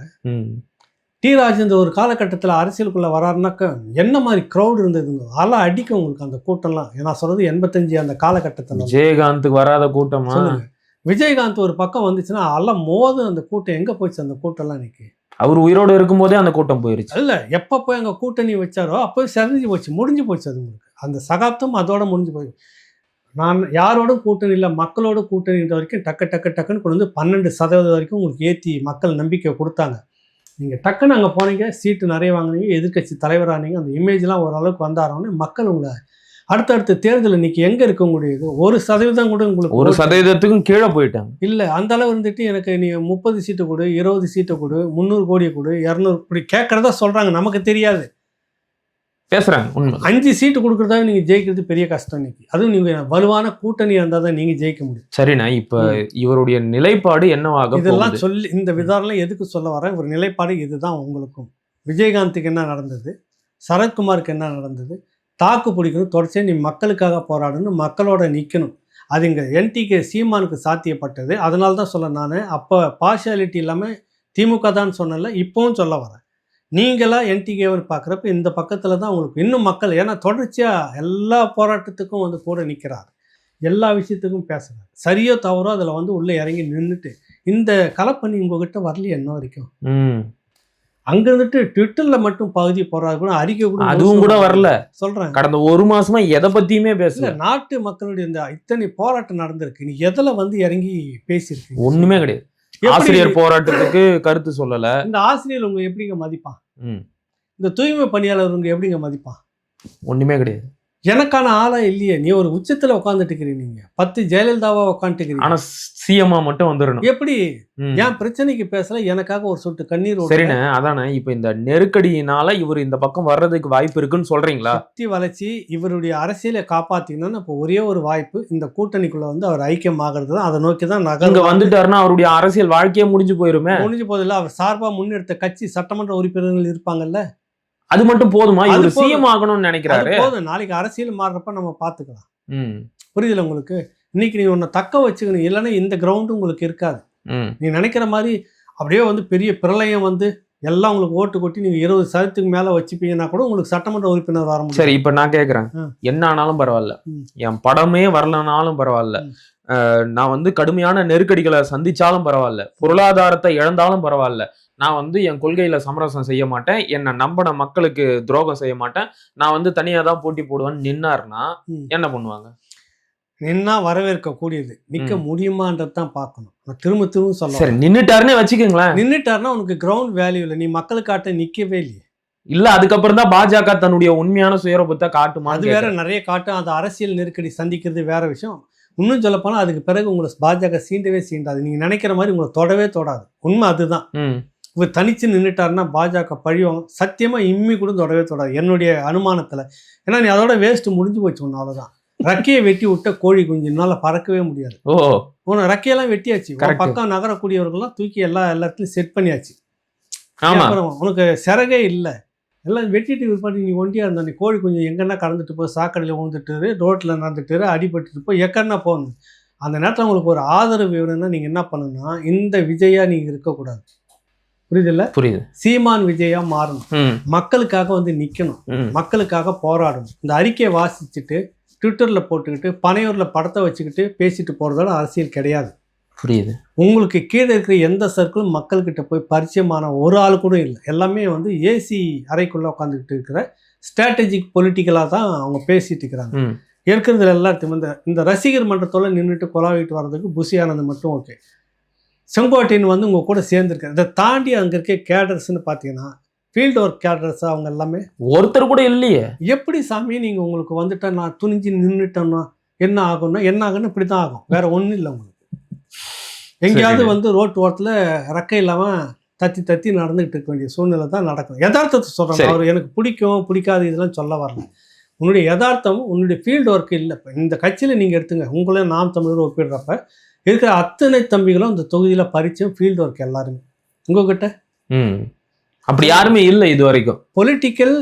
டி ராஜேந்தர் ஒரு காலகட்டத்தில் அரசியலுக்குள்ள வராருனாக்கா என்ன மாதிரி க்ரௌடு இருந்ததுங்க, அதெல்லாம் அடிக்கும் உங்களுக்கு அந்த கூட்டம்லாம். நான் சொல்றது 85 அந்த காலகட்டத்தில். விஜயகாந்துக்கு வராத கூட்டம் சொல்லுங்க. விஜயகாந்த் ஒரு பக்கம் வந்துச்சுன்னா எல்லாம் மோதும். அந்த கூட்டம் எங்கே போயிடுச்சு? அந்த கூட்டம்லாம் இன்னைக்கு அவர் உயிரோடு இருக்கும்போதே அந்த கூட்டம் போயிருச்சு. இல்லை, எப்போ போய் அங்கே கூட்டணி வச்சாரோ அப்போ செறிஞ்சு போச்சு, முடிஞ்சு போச்சு. அது உங்களுக்கு அந்த சகாப்தம் அதோட முடிஞ்சு போய். நான் யாரோட கூட்டணி இல்லை, மக்களோட கூட்டணின்ற வரைக்கும் டக்குன்னு கொண்டு வந்து 12% வரைக்கும் உங்களுக்கு ஏற்றி மக்கள் நம்பிக்கை கொடுத்தாங்க. நீங்கள் டக்குன்னு அங்கே போனீங்க, சீட்டு நிறைய வாங்கினீங்க, எதிர்கட்சி தலைவரானீங்க, அந்த இமேஜ்லாம் ஓரளவுக்கு வந்தாரோன்னு மக்கள் உங்களை அடுத்தடுத்த தேர்தல் இன்னைக்கு எங்கே இருக்க முடியுது? 1% கூட உங்களுக்கு 1%க்கும் கீழே போயிட்டாங்க. இல்லை, அந்த அளவு இருந்துட்டு எனக்கு நீ 30 சீட்டு கொடு, 20 சீட்டை கொடு, 300 கோடியை கொடு, 200 இப்படி கேட்கறதா சொல்கிறாங்க. நமக்கு தெரியாது, பேசுறாங்க. 5 சீட்டு கொடுக்குறதா நீங்கள் ஜெயிக்கிறது பெரிய கஷ்டம் இன்னைக்கு. அதுவும் நீங்கள் வலுவான கூட்டணி இருந்தால் தான் நீங்கள் ஜெயிக்க முடியும். சரிண்ணா, இப்போ இவருடைய நிலைப்பாடு என்னவாக? இதெல்லாம் சொல்லி இந்த விதாரணம் எதுக்கு சொல்ல வரேன்? ஒரு நிலைப்பாடு இதுதான். உங்களுக்கும் விஜயகாந்துக்கு என்ன நடந்தது, சரத்குமாருக்கு என்ன நடந்தது, தாக்கு பிடிக்கணும், தொடர்ச்சியாக நீ மக்களுக்காக போராடணும், மக்களோட நிற்கணும். அது இங்கே என்டிகே சீமானுக்கு சாத்தியப்பட்டது. அதனால தான் சொல்ல நான் அப்போ பார்ஷியாலிட்டி இல்லாமல் திமுக தான் சொன்னல, இப்பவும் சொல்ல வரேன். நீங்களா என்டிகேவன் பார்க்குறப்ப இந்த பக்கத்தில் தான் உங்களுக்கு இன்னும் மக்கள், ஏன்னா தொடர்ச்சியாக எல்லா போராட்டத்துக்கும் வந்து கூட நிற்கிறார், எல்லா விஷயத்துக்கும் பேசுகிறார். சரியோ தவறோ அதில் வந்து உள்ளே இறங்கி நின்றுட்டு இந்த கலப்பணி உங்ககிட்ட வரலையே என்ன வரைக்கும். அங்க இருந்துட்டு ட்விட்டர்ல மட்டும் பகுதி போறாரு கூட, அறிக்கை கூட அதுவும் கூட வரல. சொல்றேன், கடந்த ஒரு மாசமா எதை பத்தியுமே பேசல. நாட்டு மக்களுடைய இந்த இத்தனை போராட்டம் நடந்திருக்கு, நீ எதுல வந்து இறங்கி பேசியிருக்கு? ஒண்ணுமே கிடையாது. ஆசிரியர் போராட்டத்துக்கு கருத்து சொல்லல. இந்த ஆசிரியர் உங்க எப்படிங்க மதிப்பான்? இந்த தூய்மை பணியாளர் உங்க எப்படிங்க மதிப்பான்? ஒண்ணுமே கிடையாது. எனக்கான ஆளா இல்லையே. நீ ஒரு உச்சத்துல உட்காந்துட்டு இருக்கிறீங்க, நீங்க 10 ஜெயலலிதாவா உட்காந்துட்டு. ஆனா சிஎம்மா மட்டும் வந்துடணும். எப்படி ஏன் பிரச்சனைக்கு பேசல? எனக்காக ஒரு சொட்டு கண்ணீர். சரிண்ணே, அதானே இப்ப இந்த நெருக்கடியினால இவர் இந்த பக்கம் வர்றதுக்கு வாய்ப்பு இருக்குன்னு சொல்றீங்களா? சுத்தி வளைச்சி இவருடைய அரசியலை காப்பாத்திக்கணும்னு இப்போ ஒரே ஒரு வாய்ப்பு, இந்த கூட்டணிக்குள்ள வந்து அவர் ஐக்கியம் ஆகிறது தான். அதை நோக்கி தான் இங்க வந்துட்டாருன்னா அவருடைய அரசியல் வாழ்க்கையே முடிஞ்சு போயிருமே. முடிஞ்சு போதில்ல. அவர் சார்பா முன்னெடுத்த கட்சி சட்டமன்ற உறுப்பினர்கள் இருப்பாங்கல்ல, அது மட்டும் போதுமா? இவர் சிஎம் ஆகணும்னு நினைக்கிறாரு. போதும், நாளைக்கு அரசியல் மாறுறப்ப நம்ம பாத்துக்கலாம். புரியுதுல உங்களுக்கு? இன்னைக்கு நீ உன்னை தக்க வச்சுக்கணும், இல்லைன்னா இந்த கிரவுண்டு உங்களுக்கு இருக்காது. நீ நினைக்கிற மாதிரி அப்படியே வந்து பெரிய பிரளயம் வந்து எல்லாம் உங்களுக்கு ஓட்டு கொட்டி நீங்க 20% மேல வச்சுப்பீங்கன்னா கூட உங்களுக்கு சட்டமன்ற உறுப்பினர் வர முடியும். சரி, இப்ப நான் கேக்குறேன், என்ன ஆனாலும் பரவாயில்ல, என் படமே வரலனாலும் பரவாயில்ல, நான் வந்து கடுமையான நெருக்கடிகளை சந்திச்சாலும் பரவாயில்ல, பொருளாதாரத்தை இழந்தாலும் பரவாயில்ல, நான் வந்து என் கொள்கையில சமரசம் செய்ய மாட்டேன், என்னை நம்பின மக்களுக்கு துரோகம் செய்ய மாட்டேன், நான் வந்து தனியா தான் போட்டி போடுவேன்னு நின்னாருன்னா என்ன பண்ணுவாங்க? நின்னா வரவேற்க கூடியது, நிக்க முடியுமான்றது தான் பார்க்கணும். நான் திரும்ப சொல்ல. சரி, நின்னுட்டாருன்னே வச்சுக்கோங்களேன். நின்னுட்டாருன்னா உனக்கு கிரவுண்ட் வேல்யூ இல்லை, நீ மக்களுக்காட்ட நிக்கவே இல்லையே. இல்ல, அதுக்கப்புறம் தான் பாஜக தன்னுடைய உண்மையான சுயரூபத்தை காட்டுமா? அது வேற, நிறைய காட்டும். அது அரசியல் நெருக்கடி சந்திக்கிறது வேற விஷயம். இன்னும் சொல்ல போனா அதுக்கு பிறகு உங்களை பாஜக சீண்டவே சீண்டாது. நீங்க நினைக்கிற மாதிரி உங்களை தொடவே தொடாது. உண்மை அதுதான். இவர் தனிச்சு நின்றுட்டாருன்னா பாஜக பழியும் சத்தியமா இம்மி கூட தொடவே தொடாது என்னுடைய அனுமானத்துல. ஏன்னா நீ அதோட வேஸ்ட் முடிஞ்சு போச்சு ஒன்று, அவ்வளவுதான். ரக்கையை வெட்டி விட்ட கோழி குஞ்சுனால பறக்கவே முடியாது. உன ரக்கையெல்லாம் வெட்டியாச்சு, பக்கம் நகரக்கூடியவர்கள்லாம் தூக்கி எல்லா இடத்துலையும் செட் பண்ணியாச்சு. அப்புறம் உனக்கு சிறகே இல்லை, எல்லாம் வெட்டிட்டு விற்பாட்டி நீ ஒண்டியா இருந்தா நீ கோழி குஞ்சு எங்கன்னா கறந்துட்டு போய் சாக்கடையில் விழுந்துட்டு ரோட்டில் நடந்துட்டு அடிபட்டுட்டு போய் எக்கன்னா போகணும். அந்த நேரத்தில் உங்களுக்கு ஒரு ஆதரவு வேணும்னா நீங்கள் என்ன பண்ணணும்னா இந்த விஜயா நீங்கள் இருக்கக்கூடாது. புரியுதுல்ல? புரியுது. சீமான் விஜயா மாறணும், மக்களுக்காக வந்து நிற்கணும், மக்களுக்காக போராடணும். இந்த அறிக்கையை வாசிச்சுட்டு ட்விட்டர்ல போட்டுக்கிட்டு பனையூர்ல படத்தை வச்சுக்கிட்டு பேசிட்டு போறதால அரசியல் கிடையாது. புரியுது. உங்களுக்கு கீழே இருக்கிற எந்த சர்க்கிளும் மக்கள்கிட்ட போய் பரிச்சயமான ஒரு ஆள் கூட இல்லை. எல்லாமே வந்து ஏசி அறைக்குள்ள உட்காந்துக்கிட்டு இருக்கிற ஸ்ட்ராட்டஜிக் பொலிட்டிக்கலாக தான் அவங்க பேசிட்டு இருக்கிறாங்க. இருக்கிறதுல எல்லாத்தையும் இந்த ரசிகர் மன்றத்தோட நின்றுட்டு கொலாவிட்டு வர்றதுக்கு புஷி ஆனந்த் மட்டும் ஓகே. செங்கோட்டையன் வந்து உங்க கூட சேர்ந்துருக்காரு. இதை தாண்டி அங்கே இருக்க கேடர்ஸ்ன்னு பார்த்தீங்கன்னா ஃபீல்டு ஒர்க் கேடர்ஸ் அவங்க எல்லாமே ஒருத்தர் கூட இல்லையே. எப்படி சாமி நீங்கள் உங்களுக்கு வந்துட்டா நான் துணிஞ்சு நின்றுட்டோம்னா என்ன ஆகும்னா என்ன ஆகுன்னு இப்படி தான் ஆகும், வேற ஒன்றும் இல்லை. உங்களுக்கு எங்கேயாவது வந்து ரோட்டு ஓரத்தில் ரெக்கை இல்லாமல் தத்தி தத்தி நடந்துகிட்டு இருக்க வேண்டிய சூழ்நிலை தான் நடக்கும். யதார்த்தத்தை சொல்கிறாங்க. அவர் எனக்கு பிடிக்கும் பிடிக்காது இதெல்லாம் சொல்ல வரல. உன்னுடைய யதார்த்தம் உன்னுடைய ஃபீல்டு ஒர்க் இல்லை. இப்போ இந்த கட்சியில் நீங்கள் எடுத்துங்க, உங்களே நாம் தமிழர் ஒப்பிடுறப்ப இருக்கிற அத்தனை தம்பிகளும் இந்த தொகுதியில் பரிச்சயம் ஃபீல்டு ஒர்க் எல்லாருமே உங்ககிட்ட அப்படி யாருமே இல்லை இது வரைக்கும். பொலிட்டிக்கல்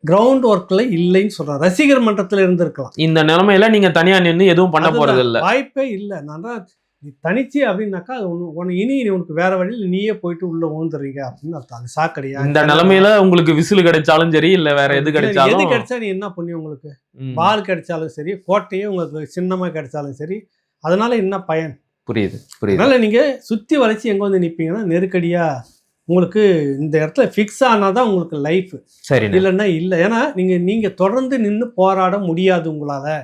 கிரவுண்ட் ஒர்க்ல இல்லைன்னு சொல்றேன். ரசிகர் மன்றத்தில் இருந்திருக்கலாம். இந்த நிலைமையில நீங்க தனியா நின்று எதுவும் பண்ண போறது இல்லை, வாய்ப்பே இல்லை. நான் தான் நீ தனிச்சு அப்படின்னாக்கா இனி உனக்கு வேற வழியில் நீயே போயிட்டு உள்ள ஊந்துறீங்க அப்படின்னு அர்த்தம். அது சாக்கடையா? இந்த நிலைமையில உங்களுக்கு விசில் கிடைச்சாலும் சரி, இல்ல வேற எது கிடைச்சாலும், எது கிடைச்சா நீ என்ன பண்ணி, உங்களுக்கு பால் கிடைச்சாலும் சரி, கோட்டையே உங்களுக்கு சின்னமா கிடைச்சாலும் சரி, அதனால என்ன பயன்? புரியுது புரியுது. அதனால நீங்க சுத்தி வளைச்சி எங்க வந்து நிப்பீங்கன்னா நெருக்கடியா உங்களுக்கு இந்த இடத்துல ஃபிக்ஸ் ஆனாதான் உங்களுக்கு லைஃப். சரி, இல்லைன்னா இல்லை. ஏன்னா நீங்க தொடர்ந்து நின்று போராட முடியாது உங்களால.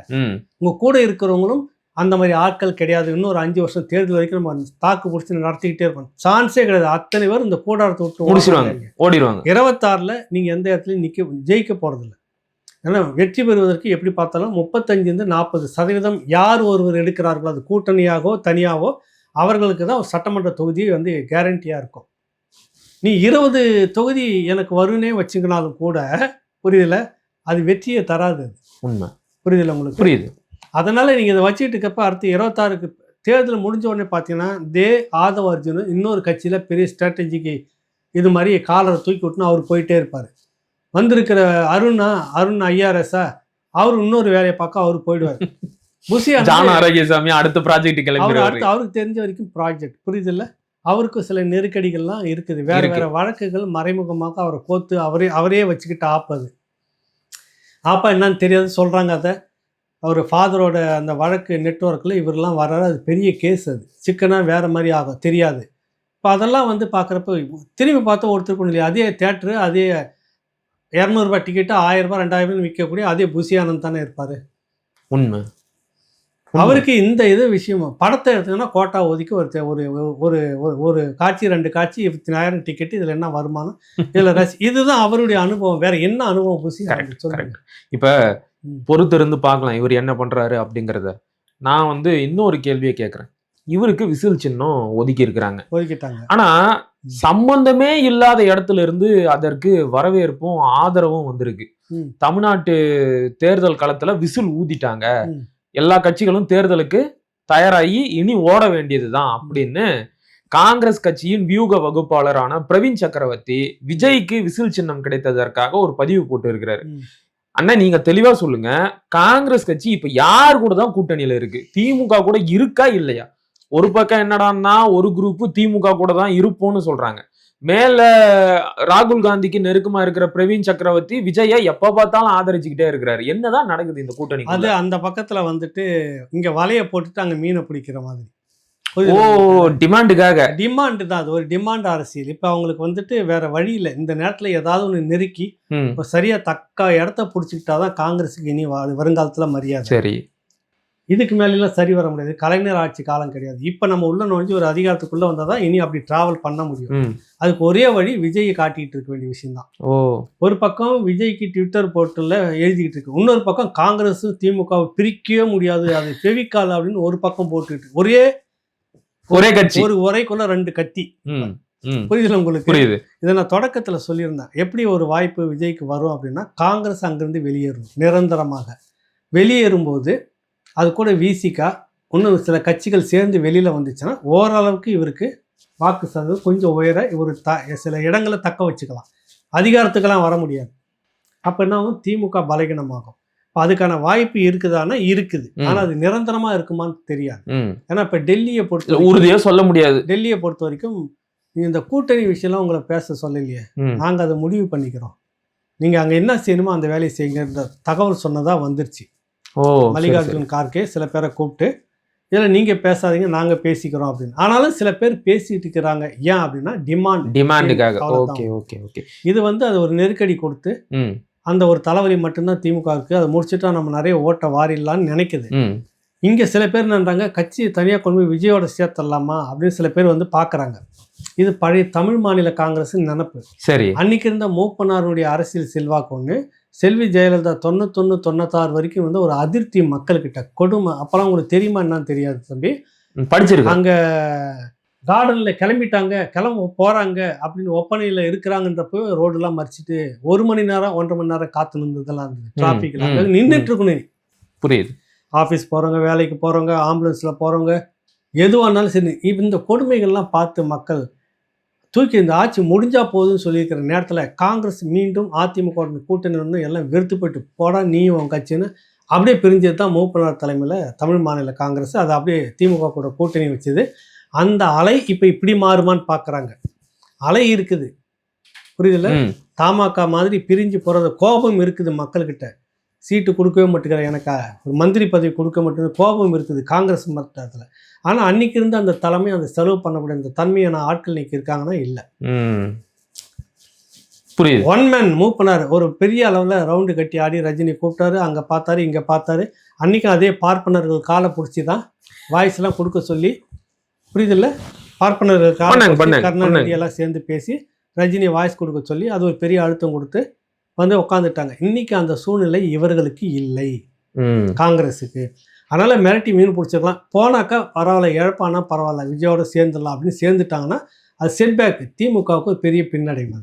உங்க கூட இருக்கிறவங்களும் அந்த மாதிரி ஆட்கள் கிடையாது. இன்னொரு 5 வருஷம் தேர்தல் வரைக்கும் நம்ம தாக்கு பிடிச்சி நடத்திக்கிட்டே இருப்போம். சான்ஸே கிடையாது. அத்தனை பேர் இந்த கூடாரத்தை விட்டு ஓடிடுவாங்க. 26ல் நீங்க எந்த இடத்துலையும் ஜெயிக்க போறதில்லை. ஏன்னா வெற்றி பெறுவதற்கு எப்படி பார்த்தாலும் 35-40% யார் ஒருவர் எடுக்கிறார்களோ, அது கூட்டணியாகவோ தனியாகவோ, அவர்களுக்கு தான் சட்டமன்ற தொகுதி வந்து கேரண்டியா இருக்கும். நீ 20 தொகுதி எனக்கு வரும்னே வச்சுக்கினாலும் கூட புரியுதுல, அது வெற்றியை தராது. உண்மை. புரியுதுல உங்களுக்கு? புரியுது. அதனால நீங்க இதை வச்சுக்கிட்டு இருக்கப்ப அடுத்து 26க்கு தேர்தல் முடிஞ்ச உடனே பார்த்தீங்கன்னா ஆதவ அர்ஜுன் இன்னொரு கட்சியில பெரிய ஸ்ட்ராட்டஜிக்கு இது மாதிரி காலரை தூக்கி விட்டுன்னு அவர் போயிட்டே இருப்பாரு. வந்திருக்கிற அருண் ஐஆர்எஸ்ஸா அவர் இன்னொரு வேலையை பார்க்க அவர் போயிடுவார். புஷி ஆரோக்கியசாமி அடுத்த ப்ராஜெக்ட் கிளம்பி அடுத்து அவருக்கு தெரிஞ்ச வரைக்கும் ப்ராஜெக்ட். புரியுது இல்லை? அவருக்கு சில நெருக்கடிகள்லாம் இருக்குது. வேற வேற வழக்குகள் மறைமுகமாக அவரை கோத்து அவரே வச்சுக்கிட்டு ஆப்பது. ஆப்பா என்னன்னு தெரியாது சொல்கிறாங்க. அதை அவர் ஃபாதரோட அந்த வழக்கு நெட்வொர்க்கில் இவரெல்லாம் வர்றாரு. அது பெரிய கேஸ், அது சிக்கனாக வேறு மாதிரி ஆகும் தெரியாது. இப்போ அதெல்லாம் வந்து பார்க்குறப்ப திரும்பி பார்த்தா ஒருத்தருக்கு இல்லையா, அதே தேட்ரு, அதே ₹200 டிக்கெட்டு ₹1000 ₹2000 விற்கக்கூடிய அதே புசி ஆனந்த் தானே இருப்பார். உண்மை. அவருக்கு இந்த இது விஷயம் படத்தை எடுத்தீங்கன்னா கோட்டா ஒதுக்கி ஒரு ஒரு ஒரு காட்சி 2 காட்சி 20,000 டிக்கெட்டு, இதில் என்ன வருமானம், இதில் இதுதான் அவருடைய அனுபவம். வேற என்ன அனுபவம் புசி சொல்லுங்க. இப்போ பொறுத்து இருந்து பார்க்கலாம் இவர் என்ன பண்றாரு அப்படிங்கிறத. நான் வந்து இன்னொரு கேள்வியை கேட்குறேன். இவருக்கு விசில் சின்னம் ஒதுக்கிட்டாங்க. ஆனா சம்பந்தமே இல்லாத இடத்துல இருந்து அதற்கு வரவேற்பும் ஆதரவும் வந்திருக்கு. தமிழ்நாட்டு தேர்தல் களத்துல விசில் ஊதிட்டாங்க, எல்லா கட்சிகளும் தேர்தலுக்கு தயாராகி இனி ஓட வேண்டியதுதான் அப்படின்னு காங்கிரஸ் கட்சியின் வியூக வகுப்பாளரான பிரவீன் சக்கரவர்த்தி விஜய்க்கு விசில் சின்னம் கிடைத்ததற்காக ஒரு பதிவு போட்டு இருக்கிறாரு. அண்ணா நீங்க தெளிவா சொல்லுங்க, காங்கிரஸ் கட்சி இப்ப யார் கூட தான் கூட்டணியில இருக்கு? திமுக கூட இருக்கா இல்லையா? ஒரு பக்கம் என்னடான்னா ஒரு குரூப் திமுக கூட தான் இருப்போம்னு சொல்றாங்க. மேல ராகுல் காந்திக்கு நெருக்கமா இருக்கிற பிரவீன் சக்கரவர்த்தி விஜயை எப்ப பார்த்தாலும் ஆதரிச்சுக்கிட்டே இருக்கிறாரு. என்னதான் நடக்குது இந்த கூட்டணி? அது அந்த பக்கத்துல வந்துட்டு இங்க வலைய போட்டுட்டு அங்க மீனை பிடிக்கிற மாதிரி. டிமாண்டுக்காக. டிமாண்டு தான், அது ஒரு டிமாண்ட் அரசியல். இப்ப அவங்களுக்கு வந்துட்டு வேற வழி இல்லை. இந்த நேரத்துல ஏதாவது ஒண்ணு நெருக்கி சரியா தக்க இடத்த பிடிச்சிக்கிட்டாதான் காங்கிரஸுக்கு இனி வருங்காலத்துல மரியாதை. சரி, இதுக்கு மேலாம் சரி வர முடியாது. கலைஞர் ஆட்சி காலம் கிடையாது. இப்ப நம்ம உள்ள நுழைஞ்சு ஒரு அதிகாரத்துக்குள்ள வந்தாதான் இனி அப்படி டிராவல் பண்ண முடியும். அதுக்கு ஒரே வழி விஜயை காட்டிட்டு இருக்க வேண்டிய விஷயம் தான். ஒரு பக்கம் விஜய்க்கு ட்விட்டர் போர்ட்டல்ல எழுதிக்கிட்டு இருக்கு, இன்னொரு பக்கம் காங்கிரஸ் திமுகவை பிரிக்கவே முடியாது, அது ஃபெவிகால் அப்படின்னு ஒரு பக்கம் போட்டுக்கிட்டு ஒரே கட்சி, ஒரு உரைக்குள்ள 2 கத்தி. புரியுதுல உங்களுக்கு? புரியுது. இதை நான் தொடக்கத்துல சொல்லியிருந்தேன். எப்படி ஒரு வாய்ப்பு விஜய்க்கு வரும் அப்படின்னா, காங்கிரஸ் அங்கிருந்து வெளியேறும். நிரந்தரமாக வெளியேறும்போது அது கூட விசிகா இன்னும் சில கட்சிகள் சேர்ந்து வெளியில வந்துச்சுன்னா ஓரளவுக்கு இவருக்கு வாக்கு சதவீதம் கொஞ்சம் உயர இவர் சில இடங்களை தக்க வச்சுக்கலாம். அதிகாரத்துக்கெல்லாம் வர முடியாது. அப்ப என்ன ஆகும்? திமுக பலகீனமாகும். அதுக்கான வாய்ப்பு இருக்குதானா? இருக்குது. ஆனா அது நிரந்தரமா இருக்குமான்னு தெரியாது. ஏன்னா இப்ப டெல்லியை பொறுத்த உறுதியா சொல்ல முடியாது. டெல்லியை பொறுத்த வரைக்கும் இந்த கூட்டணி விஷயம்லாம் உங்களை பேச சொல்லலையே, நாங்க அதை முடிவு பண்ணிக்கிறோம், நீங்க அங்க என்ன செய்யணுமோ அந்த வேலையை செய்யுங்க தகவல் சொன்னதா வந்துருச்சு. மல்லிகார்ஜுன் கார்கே சில பேரை கூப்பிட்டு இதில் நீங்க பேசாதீங்க, நாங்க பேசிக்கிறோம் அப்படின்னு. ஆனாலும் சில பேர் பேசிட்டு இருக்கிறாங்க. ஏன் அப்படின்னா டிமாண்டுக்காக. இது வந்து அது ஒரு நெருக்கடி கொடுத்து அந்த ஒரு தலைவலி மட்டும்தான் திமுக இருக்கு, அதை முடிச்சுட்டா நம்ம நிறைய ஓட்ட வாரிடலான்னு நினைக்குது. இங்க சில பேர் என்னன்றாங்க, கட்சியை தனியாக கொண்டு போய் விஜயோட சேர்த்தரலாமா அப்படின்னு சில பேர் வந்து பாக்குறாங்க. இது பழைய தமிழ் மாநில காங்கிரஸ் நினைப்பு. சரி, அன்னைக்கு இருந்த மூப்பனாருடைய அரசியல் செல்வாக்கு ஒன்று, செல்வி ஜெயலலிதா 91 96 வரைக்கும் வந்து ஒரு அதிருப்தி மக்கள்கிட்ட கொடுமை. அப்பெல்லாம் உங்களுக்கு தெரியுமா என்னன்னு தெரியாது தம்பி, படிச்சிருக்கேன். அங்க கார்டன்ல கிளம்பிட்டாங்க, போறாங்க அப்படின்னு ஒப்பனையில இருக்கிறாங்கன்றப்போ ரோடெல்லாம் மறிச்சிட்டு 1 மணி நேரம் 1.5 மணி நேரம் காத்து நின்றதெல்லாம் இருந்தது. டிராபிக்ல நின்றுட்டு இருக்கணும். புரியுது. ஆஃபீஸ் போறவங்க, வேலைக்கு போறவங்க, ஆம்புலன்ஸ்ல போறவங்க, எதுவானாலும் சரி. இந்த கொடுமைகள்லாம் பார்த்து மக்கள் தூக்கி இந்த ஆட்சி முடிஞ்சா போதுன்னு சொல்லியிருக்கிற நேரத்தில் காங்கிரஸ் மீண்டும் அதிமுக கூட்டணி வந்து எல்லாம் வெறுத்து போயிட்டு போடா நீயும் உன் கட்சின்னு அப்படியே பிரிஞ்சது தான் மூப்பனார் தலைமையில் தமிழ் மாநில காங்கிரஸ். அதை அப்படியே திமுக கூட கூட்டணி வச்சது. அந்த அலை இப்போ இப்படி மாறுமான்னு பார்க்குறாங்க. அலை இருக்குது, புரியுதுல்ல? தமாக மாதிரி பிரிஞ்சு போகிறது கோபம் இருக்குது மக்கள்கிட்ட. சீட்டு கொடுக்கவே மாட்டேங்கிற, எனக்கு ஒரு மந்திரி பதவி கொடுக்க மாட்டேங்குது, கோபம் இருக்குது காங்கிரஸ் மட்டத்தில். ஆனால் அன்னைக்கு இருந்த அந்த தலைமை, அந்த செலவு பண்ணக்கூடிய அந்த தன்மையான ஆட்கள் இன்னைக்கு இருக்காங்கன்னா இல்லை. புரியுது. ஒன் மேன் மூவ் பண்ணார். ஒரு பெரிய அளவில் ரவுண்டு கட்டி ஆடி ரஜினி கூப்பிட்டாரு, அங்கே பார்த்தாரு, இங்கே பார்த்தாரு. அன்றைக்கும் அதே பார்ப்பனர்கள் காலை பிடிச்சி தான் வாய்ஸ்லாம் கொடுக்க சொல்லி, புரியுதில்ல? பார்ப்பனர்கள் கருணாநிதி எல்லாம் சேர்ந்து பேசி ரஜினி வாய்ஸ் கொடுக்க சொல்லி அது ஒரு பெரிய அழுத்தம் கொடுத்து வந்து உட்காந்துட்டாங்க. இன்னைக்கு அந்த சூழ்நிலை இவர்களுக்கு இல்லை, காங்கிரஸுக்கு. அதனால் மிரட்டி மீன் பிடிச்சிக்கலாம். போனாக்கா பரவாயில்ல, இழப்பானா பரவாயில்ல, விஜயோட சேர்ந்துடலாம் அப்படின்னு சேர்ந்துட்டாங்கன்னா அது செட்பேக், திமுகவுக்கு பெரிய பின்னடைவு.